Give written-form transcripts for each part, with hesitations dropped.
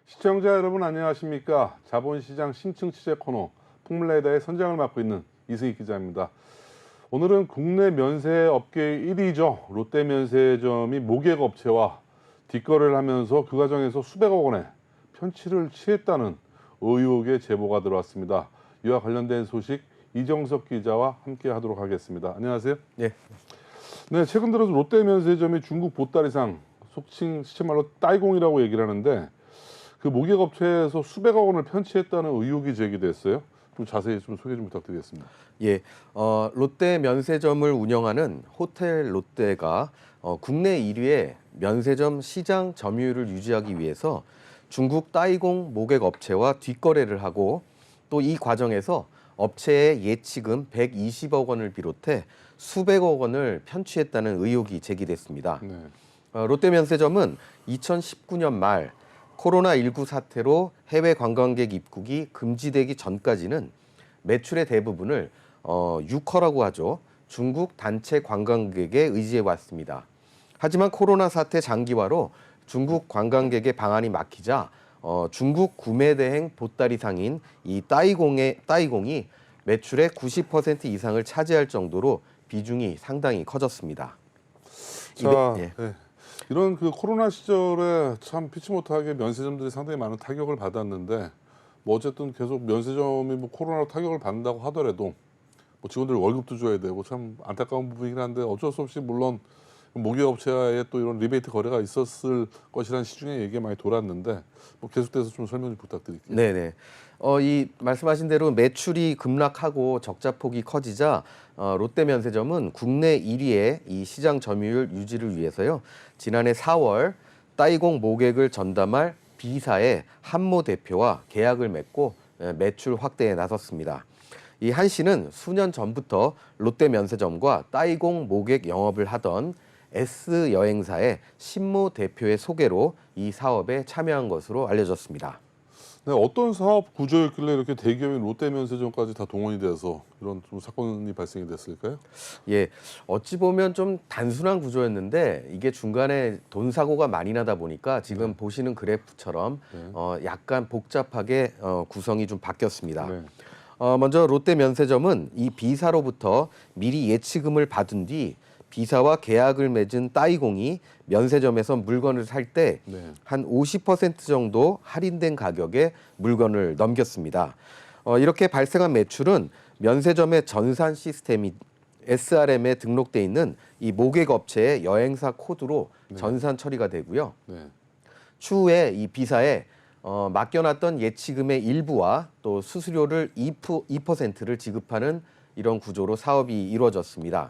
시청자 여러분 안녕하십니까? 자본시장 심층 취재 코너 풍물레이더의 선장을 맡고 있는 이승익 기자입니다. 오늘은 국내 면세업계 1위죠. 롯데면세점이 모객업체와 뒷거래를 하면서 그 과정에서 수백억 원의 편취를 취했다는 의혹의 제보가 들어왔습니다. 이와 관련된 소식 이정석 기자와 함께 하도록 하겠습니다. 안녕하세요. 네. 네, 최근 들어서 롯데면세점이 중국 보따리상, 속칭 시체말로 따이공이라고 얘기를 하는데 그 모객업체에서 수백억 원을 편취했다는 의혹이 제기됐어요. 좀 자세히 좀 소개 좀 부탁드리겠습니다. 예, 롯데 면세점을 운영하는 호텔 롯데가 국내 1위의 면세점 시장 점유율을 유지하기 위해서 중국 따이공 모객 업체와 뒷거래를 하고 또 이 과정에서 업체의 예치금 120억 원을 비롯해 수백억 원을 편취했다는 의혹이 제기됐습니다. 네. 롯데 면세점은 2019년 말 코로나19 사태로 해외 관광객 입국이 금지되기 전까지는 매출의 대부분을 유커라고 하죠. 중국 단체 관광객에 의지해 왔습니다. 하지만 코로나 사태 장기화로 중국 관광객의 방안이 막히자 중국 구매대행 보따리상인 이 따이공이 매출의 90% 이상을 차지할 정도로 비중이 상당히 커졌습니다. 자, 네. 이런 그 코로나 시절에 참 피치 못하게 면세점들이 상당히 많은 타격을 받았는데 뭐 어쨌든 계속 면세점이 뭐 코로나로 타격을 받는다고 하더라도 뭐 직원들 월급도 줘야 되고 참 안타까운 부분이긴 한데 어쩔 수 없이 물론 모기업체와의 또 이런 리베이트 거래가 있었을 것이라는 시중에 얘기가 많이 돌았는데 뭐 계속돼서 좀 설명 좀 부탁드릴게요. 네네. 이 말씀하신 대로 매출이 급락하고 적자 폭이 커지자 롯데면세점은 국내 1위의 이 시장 점유율 유지를 위해서요. 지난해 4월 따이공 모객을 전담할 B사의 한모 대표와 계약을 맺고 매출 확대에 나섰습니다. 이 한 씨는 수년 전부터 롯데면세점과 따이공 모객 영업을 하던 S여행사의 신모 대표의 소개로 이 사업에 참여한 것으로 알려졌습니다. 네, 어떤 사업 구조였길래 이렇게 대기업인 롯데면세점까지 다 동원이 돼서 이런 좀 사건이 발생이 됐을까요? 예, 어찌 보면 좀 단순한 구조였는데 이게 중간에 돈 사고가 많이 나다 보니까 지금 보시는 그래프처럼 약간 복잡하게 구성이 좀 바뀌었습니다. 네. 먼저 롯데면세점은 이 B사로부터 미리 예치금을 받은 뒤 B사와 계약을 맺은 따이공이 면세점에서 물건을 살 때 한 50% 정도 할인된 가격에 물건을 넘겼습니다. 이렇게 발생한 매출은 면세점의 전산 시스템이 SRM에 등록돼 있는 이 모객 업체의 여행사 코드로 전산 처리가 되고요. 추후에 이 B사에 맡겨놨던 예치금의 일부와 또 수수료를 2%를 지급하는 이런 구조로 사업이 이루어졌습니다.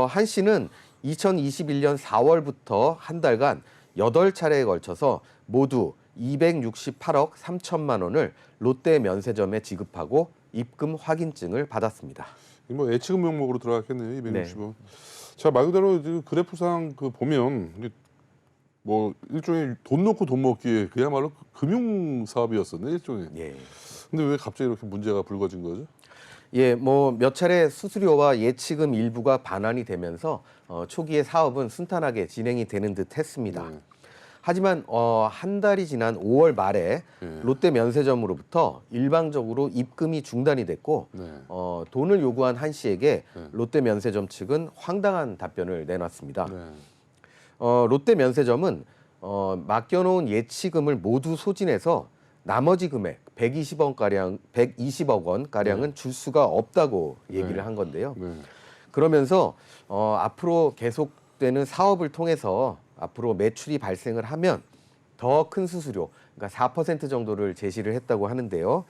한 씨는 2021년 4월부터 한 달간 8차례에 걸쳐서 모두 268억 3천만 원을 롯데 면세점에 지급하고 입금 확인증을 받았습니다. 뭐 예치금 명목으로 들어갔겠네요. 260억. 자, 말 그대로 지금 그래프상 그 보면 이게 뭐 일종의 돈 놓고 돈 먹기 그야말로 금융 사업이었었네 일종의. 근데 왜 갑자기 이렇게 문제가 불거진 거죠? 예, 뭐 몇 차례 수수료와 예치금 일부가 반환이 되면서 초기에 사업은 순탄하게 진행이 되는 듯 했습니다. 하지만 한 달이 지난 5월 말에 롯데 면세점으로부터 일방적으로 입금이 중단이 됐고 돈을 요구한 한 씨에게 롯데 면세점 측은 황당한 답변을 내놨습니다. 롯데 면세점은 맡겨놓은 예치금을 모두 소진해서 나머지 금액 120억 원 가량은 줄 수가 없다고 얘기를 한 건데요. 그러면서 앞으로 계속되는 사업을 통해서 앞으로 매출이 발생을 하면 더 큰 수수료, 그러니까 4% 정도를 제시를 했다고 하는데요.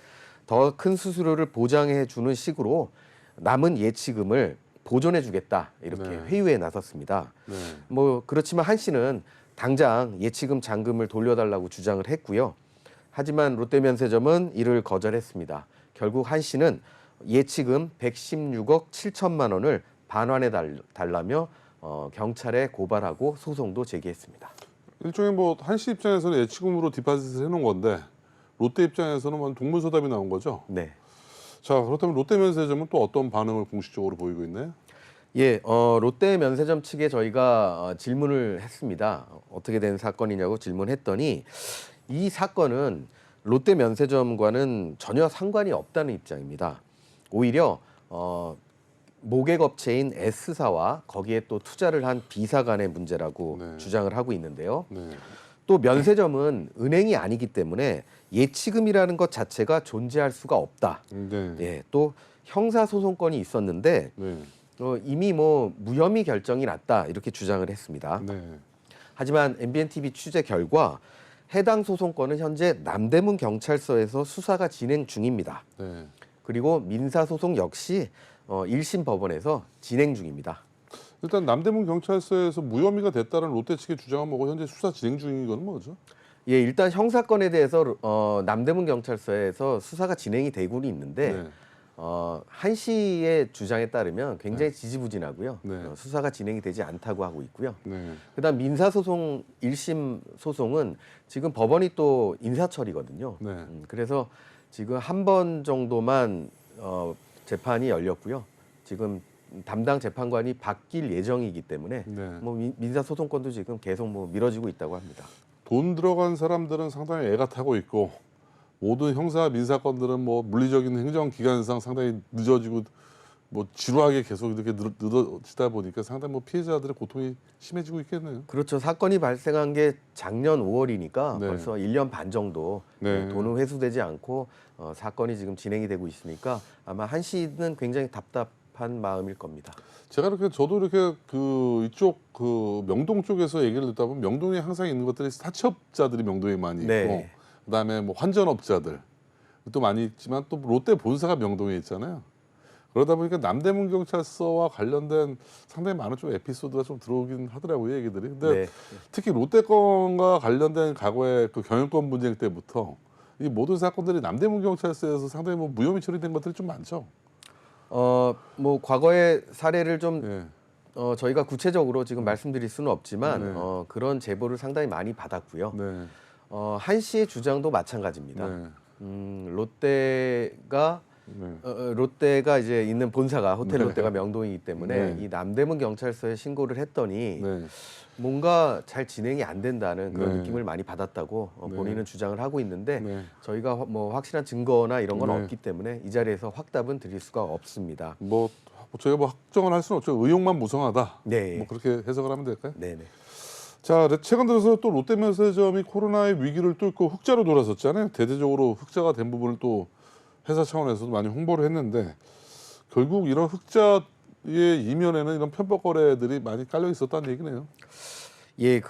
더 큰 수수료를 보장해 주는 식으로 남은 예치금을 보존해 주겠다 이렇게 회유에 나섰습니다. 뭐 그렇지만 한 씨는 당장 예치금 잔금을 돌려달라고 주장을 했고요. 하지만 롯데면세점은 이를 거절했습니다. 결국 한 씨는 예치금 116억 7천만 원을 반환해 달라며 경찰에 고발하고 소송도 제기했습니다. 일종의 뭐 한 씨 입장에서는 예치금으로 디파짓을 해놓은 건데 롯데 입장에서는 동문서답이 나온 거죠? 네. 자, 그렇다면 롯데면세점은 또 어떤 반응을 공식적으로 보이고 있나요? 예, 롯데 면세점 측에 저희가 질문을 했습니다. 어떻게 된 사건이냐고 질문했더니 이 사건은 롯데 면세점과는 전혀 상관이 없다는 입장입니다. 오히려 모객업체인 S사와 거기에 또 투자를 한 B사 간의 문제라고 네. 주장을 하고 있는데요. 네. 또 면세점은 은행이 아니기 때문에 예치금이라는 것 자체가 존재할 수가 없다. 네. 예, 또 형사소송건이 있었는데 네. 이미 뭐 무혐의 결정이 났다 이렇게 주장을 했습니다. 네. 하지만 MBNTV 취재 결과 해당 소송건은 현재 남대문 경찰서에서 수사가 진행 중입니다. 네. 그리고 민사소송 역시 1심 법원에서 진행 중입니다. 일단 남대문 경찰서에서 무혐의가 됐다는 롯데 측의 주장은 뭐고 현재 수사 진행 중인 건 뭐죠? 예, 일단 형사건에 대해서 남대문 경찰서에서 수사가 진행이 되고는 있는데 네. 한 씨의 주장에 따르면 굉장히 지지부진하고요. 네. 수사가 진행이 되지 않다고 하고 있고요. 네. 그다음 민사소송 1심 소송은 지금 법원이 또 인사처리거든요. 네. 그래서 지금 한 번 정도만 재판이 열렸고요. 지금 담당 재판관이 바뀔 예정이기 때문에 네. 뭐 민사소송건도 지금 계속 뭐 미뤄지고 있다고 합니다. 돈 들어간 사람들은 상당히 애가 타고 있고 모든 형사 민사건들은 뭐 물리적인 행정 기간상 상당히 늦어지고 뭐 지루하게 계속 이렇게 늦어지다 보니까 상당히 뭐 피해자들의 고통이 심해지고 있겠네요. 그렇죠. 사건이 발생한 게 작년 5월이니까 네. 벌써 1년 반 정도 네. 돈은 회수되지 않고 사건이 지금 진행이 되고 있으니까 아마 한 씨는 굉장히 답답한 마음일 겁니다. 제가 이렇게 저도 이렇게 그 이쪽 그 명동 쪽에서 얘기를 듣다 보면 명동에 항상 있는 것들이 사채업자들이 명동에 많이 있고 네. 그다음에 뭐 환전업자들 또 많이 있지만 또 롯데 본사가 명동에 있잖아요. 그러다 보니까 남대문 경찰서와 관련된 상당히 많은 좀 에피소드가 좀 들어오긴 하더라고요, 얘기들이. 근데 네. 특히 롯데 건과 관련된 과거의 그 경영권 분쟁 때부터 이 모든 사건들이 남대문 경찰서에서 상당히 뭐 무혐의 처리된 것들이 좀 많죠. 뭐 과거의 사례를 좀 네. 저희가 구체적으로 지금 말씀드릴 수는 없지만 네. 그런 제보를 상당히 많이 받았고요. 네. 한 씨의 주장도 마찬가지입니다. 네. 롯데가 이제 있는 본사가 호텔 네. 롯데가 명동이기 때문에 네. 이 남대문 경찰서에 신고를 했더니 네. 뭔가 잘 진행이 안 된다는 그런 네. 느낌을 많이 받았다고 네. 본인은 주장을 하고 있는데 네. 저희가 뭐 확실한 증거나 이런 건 네. 없기 때문에 이 자리에서 확답은 드릴 수가 없습니다. 뭐 저희가 뭐 확정을 할 수는 없죠. 의혹만 무성하다. 네. 뭐 그렇게 해석을 하면 될까요? 네네. 자, 최근 들어서 또 롯데면세점이 코로나의 위기를 뚫고 흑자로 돌아섰잖아요. 대대적으로 흑자가 된 부분을 또 회사 차원에서도 많이 홍보를 했는데 결국 이런 흑자의 이면에는 이런 편법 거래들이 많이 깔려 있었다는 얘기네요. 예,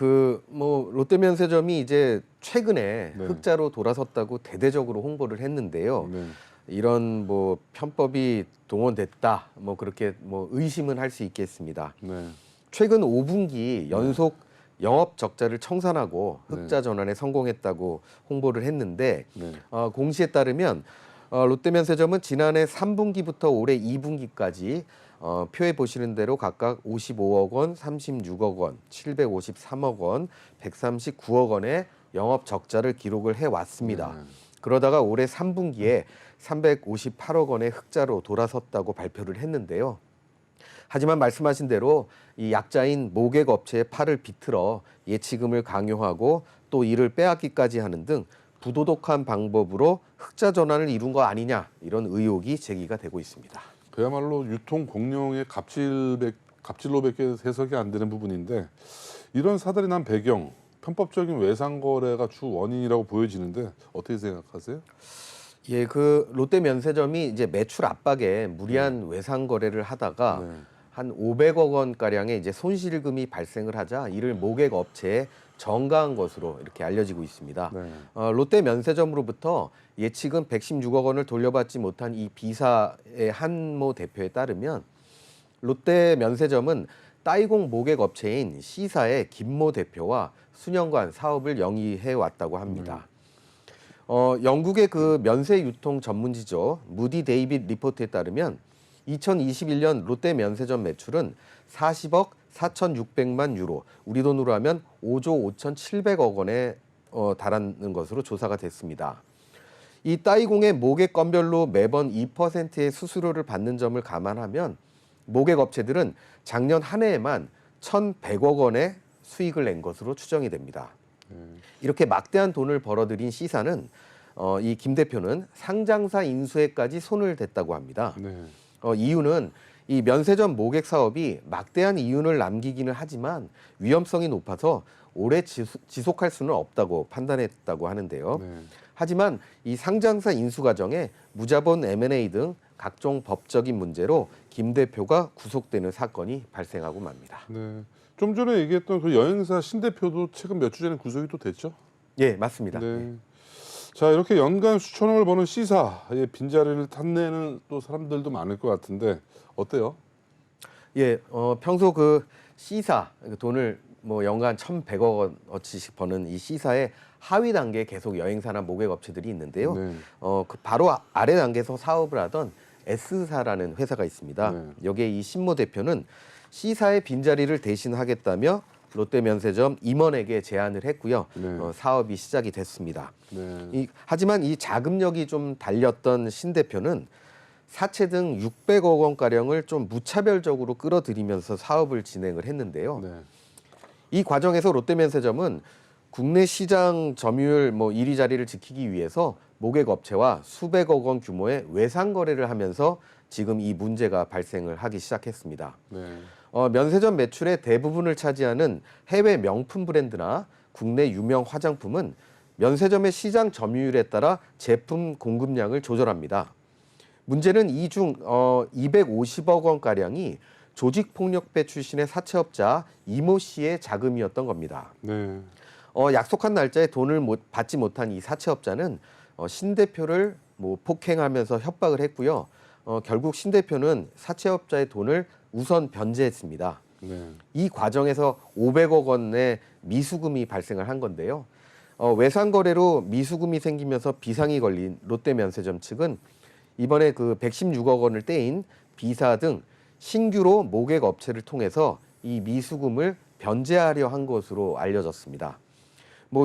뭐 롯데면세점이 이제 최근에 네. 흑자로 돌아섰다고 대대적으로 홍보를 했는데요. 네. 이런 뭐 편법이 동원됐다, 뭐 그렇게 뭐 의심은 할 수 있겠습니다. 네. 최근 5분기 연속 영업 적자를 청산하고 네. 흑자 전환에 성공했다고 홍보를 했는데 네. 공시에 따르면 롯데면세점은 지난해 3분기부터 올해 2분기까지 표에 보시는 대로 각각 55억 원, 36억 원, 753억 원, 139억 원의 영업 적자를 기록을 해왔습니다. 네. 그러다가 올해 3분기에 358억 원의 흑자로 돌아섰다고 발표를 했는데요. 하지만 말씀하신 대로 이 약자인 모객 업체의 팔을 비틀어 예치금을 강요하고 또 이를 빼앗기까지 하는 등 부도덕한 방법으로 흑자 전환을 이룬 거 아니냐 이런 의혹이 제기가 되고 있습니다. 그야말로 유통 공룡의 갑질로밖에 해석이 안 되는 부분인데 이런 사달이 난 배경, 편법적인 외상 거래가 주 원인이라고 보여지는데 어떻게 생각하세요? 예, 롯데 면세점이 이제 매출 압박에 무리한 외상 거래를 하다가 네. 한 500억 원 가량의 이제 손실금이 발생을 하자 이를 모객 업체에 전가한 것으로 이렇게 알려지고 있습니다. 네. 롯데 면세점으로부터 예치금 116억 원을 돌려받지 못한 이 B사의 한모 대표에 따르면 롯데 면세점은 따이공 모객 업체인 C사의 김모 대표와 수년간 사업을 영위해 왔다고 합니다. 영국의 면세 유통 전문지죠 무디 데이빗 리포트에 따르면 2021년 롯데 면세점 매출은 40억 4,600만 유로, 우리 돈으로 하면 5조 5,700억 원에 달하는 것으로 조사가 됐습니다. 이 따이공의 모객 건별로 매번 2%의 수수료를 받는 점을 감안하면 모객 업체들은 작년 한 해에만 1,100억 원의 수익을 낸 것으로 추정이 됩니다. 이렇게 막대한 돈을 벌어들인 C사는 이 김 대표는 상장사 인수에까지 손을 댔다고 합니다. 네. 이유는 이 면세점 모객 사업이 막대한 이윤을 남기기는 하지만 위험성이 높아서 오래 지속할 수는 없다고 판단했다고 하는데요. 네. 하지만 이 상장사 인수 과정에 무자본 M&A 등 각종 법적인 문제로 김 대표가 구속되는 사건이 발생하고 맙니다. 네. 좀 전에 얘기했던 그 여행사 신 대표도 최근 몇 주 전에 구속이 또 됐죠? 예, 맞습니다. 네. 자, 이렇게 연간 수천억을 버는 C사의 빈자리를 탐내는 또 사람들도 많을 것 같은데 어때요? 예, 평소 그 C사 돈을 뭐 연간 1,100억 원어치씩 버는 이 C사의 하위 단계에 계속 여행사나 모객 업체들이 있는데요. 네. 그 바로 아래 단계에서 사업을 하던 S사라는 회사가 있습니다. 네. 여기에 이 신모 대표는 C사의 빈자리를 대신하겠다며 롯데면세점 임원에게 제안을 했고요. 네. 사업이 시작이 됐습니다. 네. 하지만 이 자금력이 좀 달렸던 신 대표는 사채 등 600억 원가량을 좀 무차별적으로 끌어들이면서 사업을 진행을 했는데요. 네. 이 과정에서 롯데면세점은 국내 시장 점유율 1위 자리를 지키기 위해서 모객 업체와 수백억 원 규모의 외상 거래를 하면서 지금 이 문제가 발생을 하기 시작했습니다. 네. 면세점 매출의 대부분을 차지하는 해외 명품 브랜드나 국내 유명 화장품은 면세점의 시장 점유율에 따라 제품 공급량을 조절합니다. 문제는 이 중 250억 원가량이 조직폭력배 출신의 사채업자 이모 씨의 자금이었던 겁니다. 네. 약속한 날짜에 돈을 받지 못한 이 사채업자는 신 대표를 폭행하면서 협박을 했고요. 결국 신 대표는 사채업자의 돈을 우선 변제했습니다. 네. 이 과정에서 500억 원의 미수금이 발생을 한 건데요. 외상 거래로 미수금이 생기면서 비상이 걸린 롯데면세점 측은 이번에 그 116억 원을 떼인 B사 등 신규로 모객 업체를 통해서 이 미수금을 변제하려 한 것으로 알려졌습니다.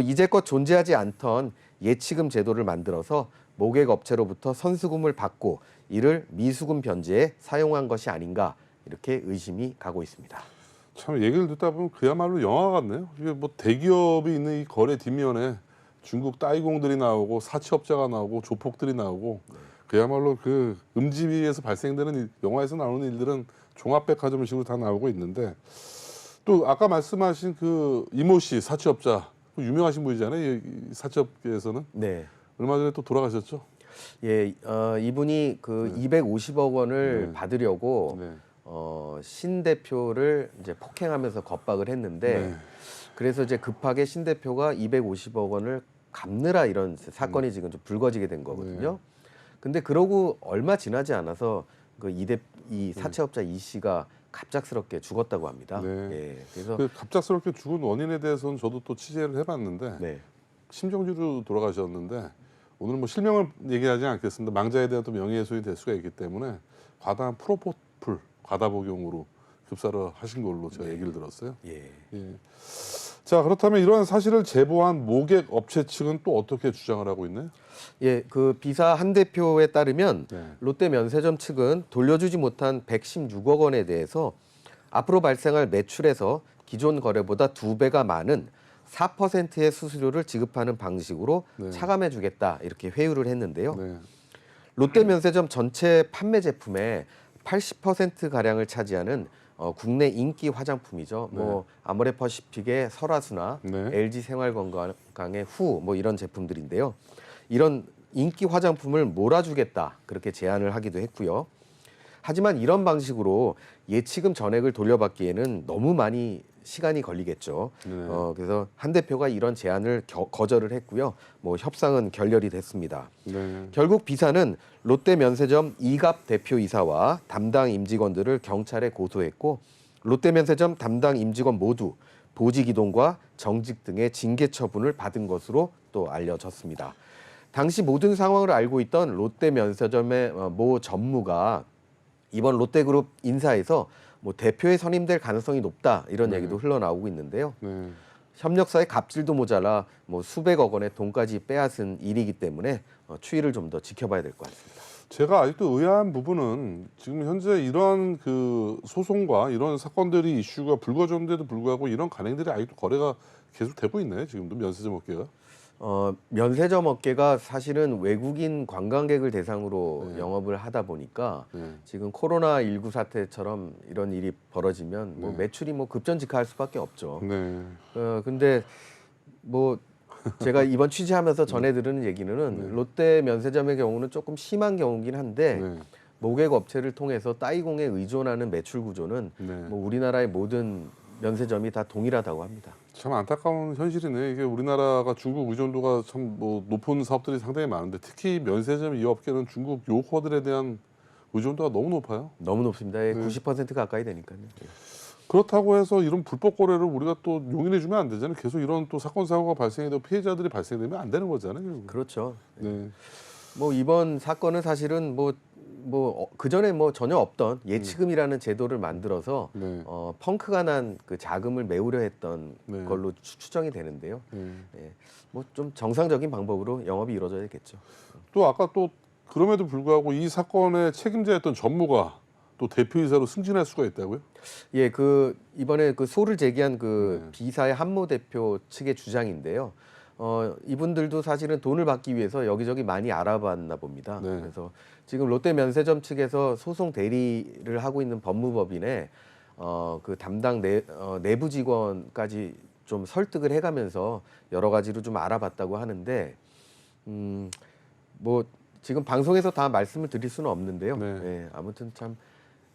이제껏 존재하지 않던 예치금 제도를 만들어서 모객 업체로부터 선수금을 받고 이를 미수금 변제에 사용한 것이 아닌가 이렇게 의심이 가고 있습니다. 참 얘기를 듣다 보면 그야말로 영화 같네요. 이게 대기업이 있는 이 거래 뒷면에 중국 따이공들이 나오고 사채업자가 나오고 조폭들이 나오고 그야말로 그 음지비에서 발생되는 영화에서 나오는 일들은 종합백화점식으로 다 나오고 있는데 또 아까 말씀하신 그 이모 씨 사채업자 유명하신 분이잖아요. 이 사채업계에서는. 네. 얼마 전에 또 돌아가셨죠? 예, 이분이 그 250억 원을 네. 받으려고 네. 신 대표를 이제 폭행하면서 겁박을 했는데 네. 그래서 이제 급하게 신 대표가 250억 원을 갚느라 이런 사건이 지금 좀 불거지게 된 거거든요. 근데 그러고 얼마 지나지 않아서 그 이 사채업자 이 씨가 갑작스럽게 죽었다고 합니다. 네. 예, 그래서 그 갑작스럽게 죽은 원인에 대해서는 저도 또 취재를 해봤는데 네, 심정지로 돌아가셨는데 오늘 뭐 실명을 얘기하지 않겠습니다. 망자에 대한 또 명예훼손이 될 수가 있기 때문에 과다한 프로포폴 과다 복용으로 급사를 하신 걸로 제가 얘기를 들었어요. 예. 예. 자, 그렇다면 이러한 사실을 제보한 모객 업체 측은 또 어떻게 주장을 하고 있나요? 예, 그 B사 한 대표에 따르면 네. 롯데 면세점 측은 돌려주지 못한 116억 원에 대해서 앞으로 발생할 매출에서 기존 거래보다 2배가 많은 4%의 수수료를 지급하는 방식으로 네. 차감해주겠다 이렇게 회유를 했는데요. 네. 롯데 면세점 전체 판매 제품의 80% 가량을 차지하는 국내 인기 화장품이죠. 아모레퍼시픽의 설화수나 네. LG 생활건강의 후 이런 제품들인데요. 이런 인기 화장품을 몰아주겠다 그렇게 제안을 하기도 했고요. 하지만 이런 방식으로 예치금 전액을 돌려받기에는 너무 많이 시간이 걸리겠죠. 네. 그래서 한 대표가 이런 제안을 거절을 했고요. 협상은 결렬이 됐습니다. 네. 결국 B사는 롯데 면세점 이갑 대표이사와 담당 임직원들을 경찰에 고소했고 롯데 면세점 담당 임직원 모두 보직 이동과 정직 등의 징계 처분을 받은 것으로 또 알려졌습니다. 당시 모든 상황을 알고 있던 롯데 면세점의 모 전무가 이번 롯데그룹 인사에서 대표에 선임될 가능성이 높다 이런 얘기도 흘러나오고 있는데요. 네. 협력사의 갑질도 모자라 수백억 원의 돈까지 빼앗은 일이기 때문에 추이를 좀 더 지켜봐야 될 것 같습니다. 제가 아직도 의아한 부분은 지금 현재 이런 그 소송과 이런 사건들이 이슈가 불거졌는데도 불구하고 이런 간행들이 아직도 거래가 계속 되고 있나요? 지금도 면세점 업계가? 면세점 업계가 사실은 외국인 관광객을 대상으로 네. 영업을 하다 보니까 네. 지금 코로나19 사태처럼 이런 일이 벌어지면 뭐 네. 매출이 뭐 급전직하할 수밖에 없죠. 네. 근데 뭐 제가 이번 취재하면서 전해 들은 얘기는 네. 롯데 면세점의 경우는 조금 심한 경우긴 한데 네. 모객 업체를 통해서 따이공에 의존하는 매출 구조는 네. 뭐 우리나라의 모든 면세점이 다 동일하다고 합니다. 참 안타까운 현실이네. 이게 우리나라가 중국 의존도가 참 뭐 높은 사업들이 상당히 많은데 특히 면세점 이 업계는 중국 요커들에 대한 의존도가 너무 높아요. 너무 높습니다. 90% 가까이 되니까요. 그렇다고 해서 이런 불법 거래를 우리가 또 용인해 주면 안 되잖아요. 계속 이런 또 사건 사고가 발생해도 피해자들이 발생되면 안 되는 거잖아요. 결국은. 그렇죠. 네. 뭐 이번 사건은 사실은 그 전에 뭐 전혀 없던 예치금이라는 제도를 만들어서 네. 펑크가 난 그 자금을 메우려 했던 네. 걸로 추정이 되는데요. 네. 뭐 좀 정상적인 방법으로 영업이 이루어져야겠죠. 또 아까 또 그럼에도 불구하고 이 사건의 책임자였던 전무가 또 대표이사로 승진할 수가 있다고요? 예, 그 이번에 그 소를 제기한 그 네. B사의 한모 대표 측의 주장인데요. 이분들도 사실은 돈을 받기 위해서 여기저기 많이 알아봤나 봅니다. 네. 그래서 지금 롯데 면세점 측에서 소송 대리를 하고 있는 법무법인에 그 담당 내부 직원까지 좀 설득을 해가면서 여러 가지로 좀 알아봤다고 하는데 뭐 지금 방송에서 다 말씀을 드릴 수는 없는데요. 네. 예, 아무튼 참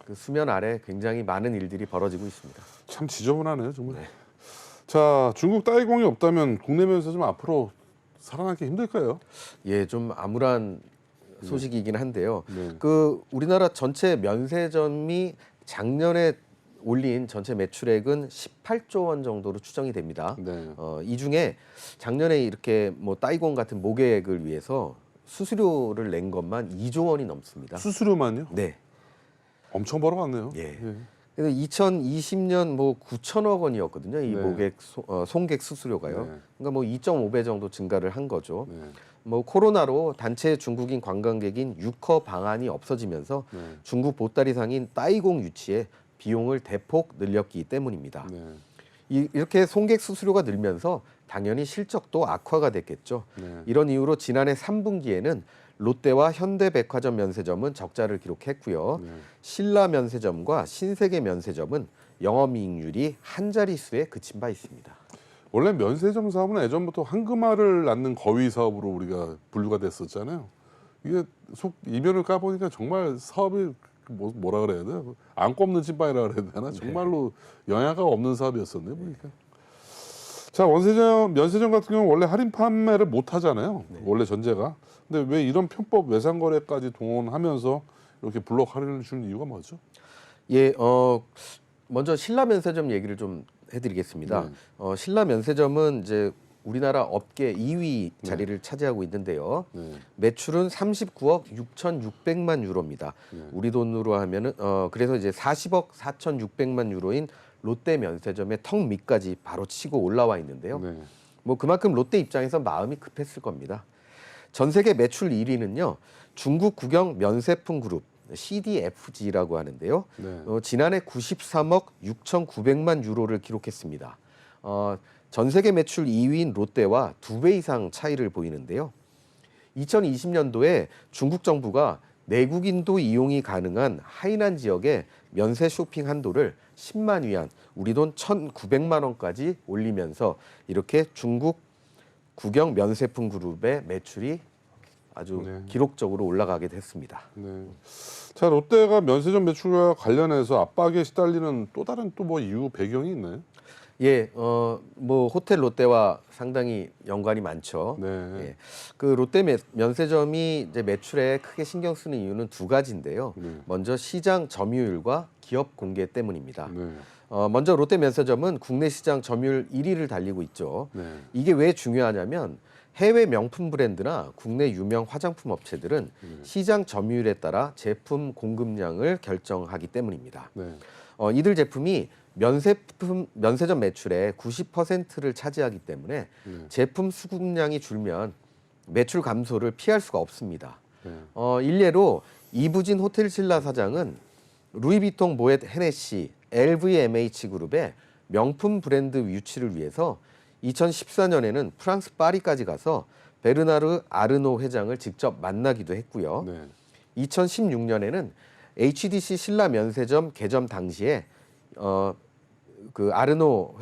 그 수면 아래 굉장히 많은 일들이 벌어지고 있습니다. 참 지저분하네요, 정말. 자, 중국 따이공이 없다면 국내 면세점 앞으로 살아남기 힘들까요? 예, 좀 암울한 소식이긴 한데요. 네. 그 우리나라 전체 면세점이 작년에 올린 전체 매출액은 18조 원 정도로 추정이 됩니다. 네. 이 중에 작년에 이렇게 뭐 따이공 같은 모객을 위해서 수수료를 낸 것만 2조 원이 넘습니다. 수수료만요? 네. 엄청 벌어갔네요. 예. 그래서 2020년 뭐 9천억 원이었거든요. 이 네. 모객 송객 수수료가요. 네. 그러니까 뭐 2.5배 정도 증가를 한 거죠. 네. 뭐 코로나로 단체 중국인 관광객인 유커 방안이 없어지면서 네. 중국 보따리상인 따이공 유치에 비용을 대폭 늘렸기 때문입니다. 네. 이렇게 송객 수수료가 늘면서 당연히 실적도 악화가 됐겠죠. 네. 이런 이유로 지난해 3분기에는 롯데와 현대백화점 면세점은 적자를 기록했고요. 네. 신라 면세점과 신세계 면세점은 영업이익률이 한 자릿수에 그친 바 있습니다. 원래 면세점 사업은 예전부터 황금알을 낳는 거위 사업으로 우리가 분류가 됐었잖아요. 이게 속 이면을 까보니까 정말 사업이 뭐라 그래야 돼요? 안 꼽는 찐빵이라 그래야 되나? 정말로 영야가 없는 사업이었었네요, 보니까. 자, 면세점 같은 경우는 원래 할인 판매를 못 하잖아요. 원래 전제가. 근데 왜 이런 편법 외상 거래까지 동원하면서 이렇게 블록 할인을 주는 이유가 뭐죠? 예, 먼저 신라 면세점 얘기를 좀 해드리겠습니다. 네. 신라 면세점은 이제 우리나라 업계 2위 자리를 차지하고 있는데요. 네. 매출은 39억 6,600만 유로입니다. 네. 우리 돈으로 하면은 그래서 이제 40억 4,600만 유로인 롯데 면세점의 턱 밑까지 바로 치고 올라와 있는데요. 네. 뭐 그만큼 롯데 입장에서 마음이 급했을 겁니다. 전 세계 매출 1위는요. 중국 국영 면세품 그룹 CDFG라고 하는데요. 네. 지난해 93억 6,900만 유로를 기록했습니다. 전 세계 매출 2위인 롯데와 2배 이상 차이를 보이는데요. 2020년도에 중국 정부가 내국인도 이용이 가능한 하이난 지역의 면세 쇼핑 한도를 10만 위안, 우리 돈 1,900만 원까지 올리면서 이렇게 중국 국영 면세품 그룹의 매출이 아주 네. 기록적으로 올라가게 됐습니다. 네. 자, 롯데가 면세점 매출과 관련해서 압박에 시달리는 또 다른 또 뭐 이유 배경이 있나요? 예, 뭐 호텔 롯데와 상당히 연관이 많죠. 네. 예, 그 롯데 면세점이 이제 매출에 크게 신경 쓰는 이유는 두 가지인데요. 네. 먼저 시장 점유율과 기업 공개 때문입니다. 네. 먼저 롯데 면세점은 국내 시장 점유율 1위를 달리고 있죠. 네. 이게 왜 중요하냐면 해외 명품 브랜드나 국내 유명 화장품 업체들은 시장 점유율에 따라 제품 공급량을 결정하기 때문입니다. 네. 이들 제품이 면세점 매출의 90%를 차지하기 때문에 네. 제품 수급량이 줄면 매출 감소를 피할 수가 없습니다. 네. 일례로 이부진 호텔신라 사장은 루이비통 모ët 헤네시 LVMH 그룹의 명품 브랜드 유치를 위해서 2014년에는 프랑스 파리까지 가서 베르나르 아르노 회장을 직접 만나기도 했고요. 네. 2016년에는 HDC 신라 면세점 개점 당시에 그 아르노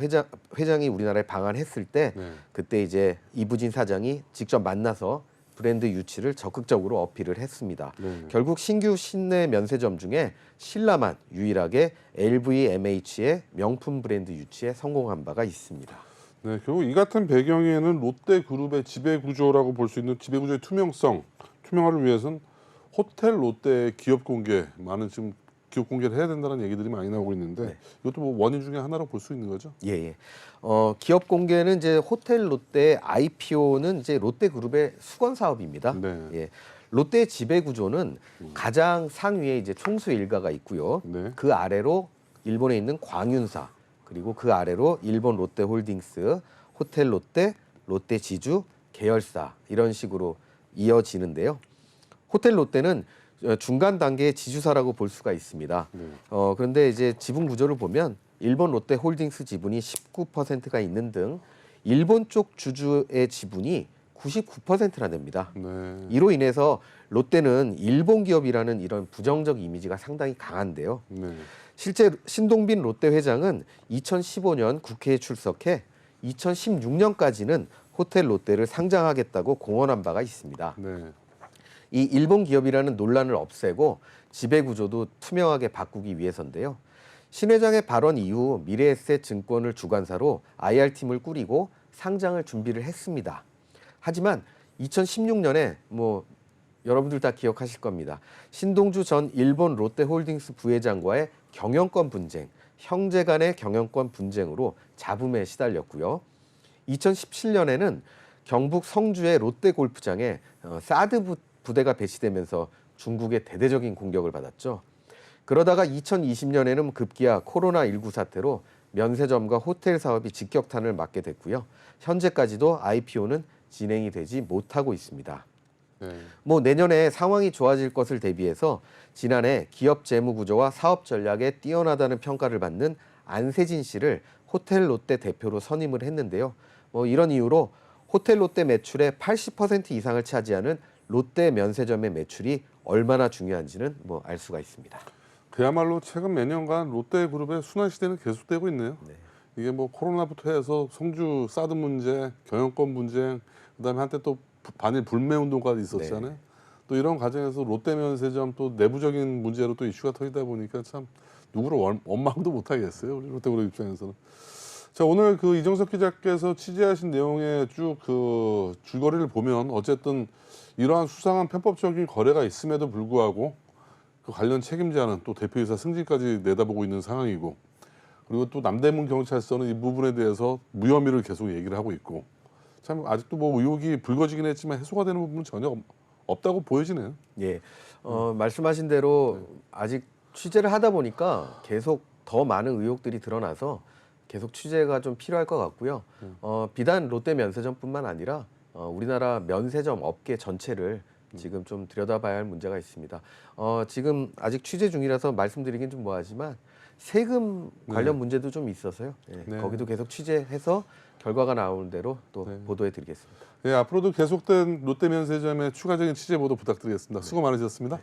회장이 우리나라에 방한했을 때 네. 그때 이제 이부진 사장이 직접 만나서 브랜드 유치를 적극적으로 어필을 했습니다. 네. 결국 신규 신내 면세점 중에 신라만 유일하게 LVMH의 명품 브랜드 유치에 성공한 바가 있습니다. 네, 결국 이 같은 배경에는 롯데그룹의 지배 구조라고 볼 수 있는 지배 구조의 투명화를 위해서는 호텔 롯데의 기업 공개, 많은 지금 기업 공개를 해야 된다는 얘기들이 많이 나오고 있는데 네. 이것도 뭐 원인 중에 하나로 볼 수 있는 거죠? 예. 기업 공개는 이제 호텔 롯데 IPO는 이제 롯데그룹의 수건 사업입니다. 네. 예. 롯데 지배 구조는 가장 상위에 이제 총수 일가가 있고요. 네. 그 아래로 일본에 있는 광윤사, 그리고 그 아래로 일본 롯데홀딩스, 호텔 롯데, 롯데 지주, 계열사 이런 식으로 이어지는데요. 호텔 롯데는 중간 단계의 지주사라고 볼 수가 있습니다. 네. 그런데 이제 지분 구조를 보면 일본 롯데홀딩스 지분이 19%가 있는 등 일본 쪽 주주의 지분이 99%나 됩니다. 네. 이로 인해서 롯데는 일본 기업이라는 이런 부정적 이미지가 상당히 강한데요. 네. 실제 신동빈 롯데 회장은 2015년 국회에 출석해 2016년까지는 호텔 롯데를 상장하겠다고 공언한 바가 있습니다. 네. 이 일본 기업이라는 논란을 없애고 지배 구조도 투명하게 바꾸기 위해서인데요. 신 회장의 발언 이후 미래에셋 증권을 주관사로 IR팀을 꾸리고 상장을 준비를 했습니다. 하지만 2016년에 여러분들 다 기억하실 겁니다. 신동주 전 일본 롯데홀딩스 부회장과의 경영권 분쟁, 형제 간의 경영권 분쟁으로 잡음에 시달렸고요. 2017년에는 경북 성주의 롯데골프장에 사드 부대가 배치되면서 중국의 대대적인 공격을 받았죠. 그러다가 2020년에는 급기야 코로나19 사태로 면세점과 호텔 사업이 직격탄을 맞게 됐고요. 현재까지도 IPO는 진행이 되지 못하고 있습니다. 네. 내년에 상황이 좋아질 것을 대비해서 지난해 기업 재무 구조와 사업 전략에 뛰어나다는 평가를 받는 안세진 씨를 호텔 롯데 대표로 선임을 했는데요. 이런 이유로 호텔 롯데 매출의 80% 이상을 차지하는 롯데 면세점의 매출이 얼마나 중요한지는 알 수가 있습니다. 그야말로 최근 몇 년간 롯데그룹의 순환 시대는 계속되고 있네요. 네. 이게 코로나부터 해서 성주 사드 문제, 경영권 분쟁, 그다음에 한때 또 반일 불매 운동까지 있었잖아요. 네. 또 이런 과정에서 롯데 면세점 또 내부적인 문제로 또 이슈가 터지다 보니까 참 누구를 원망도 못 하겠어요. 우리 롯데그룹 입장에서는. 자, 오늘 그 이정석 기자께서 취재하신 내용의 쭉 그 줄거리를 보면 어쨌든 이러한 수상한 편법적인 거래가 있음에도 불구하고 그 관련 책임자는 또 대표이사 승진까지 내다보고 있는 상황이고, 그리고 또 남대문 경찰서는 이 부분에 대해서 무혐의를 계속 얘기를 하고 있고, 참 아직도 의혹이 불거지긴 했지만 해소가 되는 부분은 전혀 없다고 보여지네요. 예, 말씀하신 대로 아직 취재를 하다 보니까 계속 더 많은 의혹들이 드러나서 계속 취재가 좀 필요할 것 같고요. 비단 롯데 면세점뿐만 아니라 우리나라 면세점 업계 전체를 지금 좀 들여다봐야 할 문제가 있습니다. 지금 아직 취재 중이라서 말씀드리긴 좀 뭐하지만 세금 관련 문제도 좀 있어서요. 예, 네. 거기도 계속 취재해서 결과가 나오는 대로 또 네. 보도해드리겠습니다. 예, 앞으로도 계속된 롯데 면세점의 추가적인 취재 보도 부탁드리겠습니다. 수고 많으셨습니다.